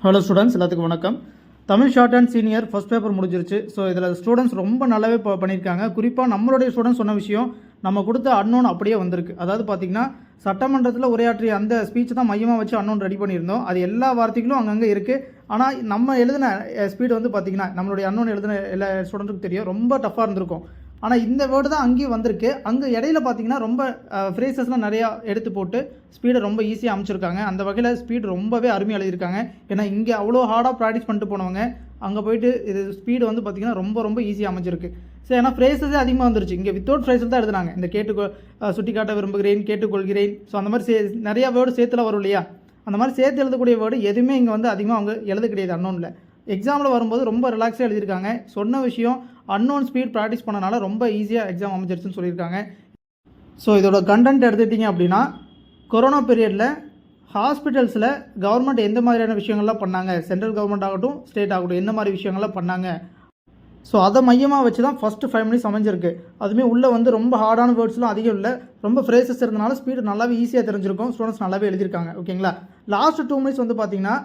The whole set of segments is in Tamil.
ஹலோ ஸ்டூடெண்ட்ஸ், எல்லாத்துக்கும் வணக்கம். Tamil short and senior first paper முடிஞ்சிருச்சு. ஸோ இதில் ஸ்டூடெண்ட்ஸ் ரொம்ப நல்லாவே பண்ணியிருக்காங்க. குறிப்பாக நம்மளுடைய ஸ்டூடெண்ட்ஸ் சொன்ன விஷயம் நம்ம கொடுத்த அன்னோன் அப்படியே வந்திருக்கு. அதாவது பார்த்திங்கன்னா சட்டமன்றத்தில் உரையாற்றிய அந்த ஸ்பீச் தான் மையமாக வச்சு அன்னோன் ரெடி பண்ணியிருந்தோம். அது எல்லா வார்த்தைகளும் அங்கங்கே இருக்குது. ஆனால் நம்ம எழுதின ஸ்பீடு வந்து பார்த்திங்கன்னா நம்மளுடைய அன்னோன் எழுதின எல்லா ஸ்டூடெண்ட்டுக்கும் தெரியும், ரொம்ப டஃப்பாக இருந்திருக்கும். ஆனால் இந்த வேர்டு தான் அங்கேயும் வந்திருக்கு. அங்கே இடையில பார்த்தீங்கன்னா ரொம்ப ஃப்ரேசஸ்லாம் நிறையா எடுத்து போட்டு ஸ்பீடை ரொம்ப ஈஸியாக அமைச்சிருக்காங்க. அந்த வகையில் ஸ்பீடு ரொம்பவே அருமையாக எழுதியிருக்காங்க. ஏன்னா இங்கே அவ்வளோ ஹார்டாக ப்ராக்டிஸ் பண்ணிட்டு போனவங்க அங்கே போயிட்டு இது ஸ்பீடு வந்து பார்த்திங்கன்னா ரொம்ப ரொம்ப ஈஸியாக அமைச்சிருக்கு. சரி, ஏன்னா ஃப்ரேசஸே அதிகமாக வந்துருச்சு. இங்கே வித்தவுட் ஃப்ரேஸில் தான் எழுதுனாங்க. இந்த சுட்டி காட்ட விரும்புகிறேன், கேட்டுக்கொள்கிறேன். ஸோ அந்த மாதிரி நிறையா வேர்டு சேர்த்துல வரும் இல்லையா? அந்த மாதிரி சேர்த்து எழுதக்கூடிய வேர்டு எதுவுமே இங்கே வந்து அதிகமாக அவங்க எழுத கிடையாது. அன்னோனில் எக்ஸாமில் வரும்போது ரொம்ப ரிலாக்ஸாக எழுதியிருக்காங்க. சொன்ன விஷயம் அன்னோன் ஸ்பீட் ப்ராக்டிஸ் பண்ணனால ரொம்ப ஈஸியாக எக்ஸாம் அமைஞ்சிருச்சுன்னு சொல்லியிருக்காங்க. ஸோ இதோட கண்டென்ட் எடுத்துக்கிட்டிங்க அப்படின்னா, கொரோனா பீரியடில் ஹாஸ்பிட்டல்ஸில் கவர்மெண்ட் எந்த மாதிரியான விஷயங்கள்லாம் பண்ணாங்க, சென்ட்ரல் கவர்மெண்ட் ஆகட்டும் ஸ்டேட் ஆகட்டும் எந்த மாதிரி விஷயங்கள்லாம் பண்ணாங்க, ஸோ அதை மையமாக வச்சு தான் ஃபஸ்ட்டு 5 மினிட்ஸ் அமைஞ்சிருக்கு. அதுவுமே உள்ளே வந்து ரொம்ப ஹார்டான வேர்ட்ஸ்லாம் அதிகம் இல்லை, ரொம்ப ஃப்ரேசஸ் இருந்தனால ஸ்பீடு நல்லாவே ஈஸியாக தெரிஞ்சிருக்கும். ஸ்டூடெண்ட்ஸ் நல்லாவே எழுதியிருக்காங்க. ஓகேங்களா? லாஸ்ட் 2 மினிட்ஸ் வந்து பார்த்திங்கன்னா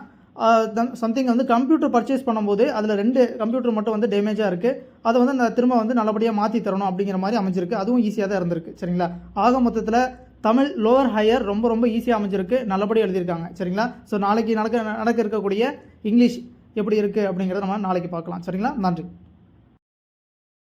சம்திங் வந்து கம்ப்யூட்டர் பர்ச்சேஸ் பண்ணும்போது அதில் 2 கம்ப்யூட்டர் மட்டும் வந்து டேமேஜாக இருக்குது. அதை வந்து நான் திரும்ப வந்து நல்லபடியாக மாற்றி தரணும் அப்படிங்கிற மாதிரி அமைஞ்சிருக்கு. அதுவும் ஈஸியாக தான் இருந்திருக்கு. சரிங்களா? ஆக மொத்தத்தில் தமிழ் லோவர் ஹையர் ரொம்ப ரொம்ப ஈஸியாக அமைஞ்சிருக்கு. நல்லபடியாக எழுதியிருக்காங்க. சரிங்களா? ஸோ நாளைக்கு நடக்க இருக்கக்கூடிய இங்கிலீஷ் எப்படி இருக்குது அப்படிங்கிறத நம்ம நாளைக்கு பார்க்கலாம். சரிங்களா? நன்றி.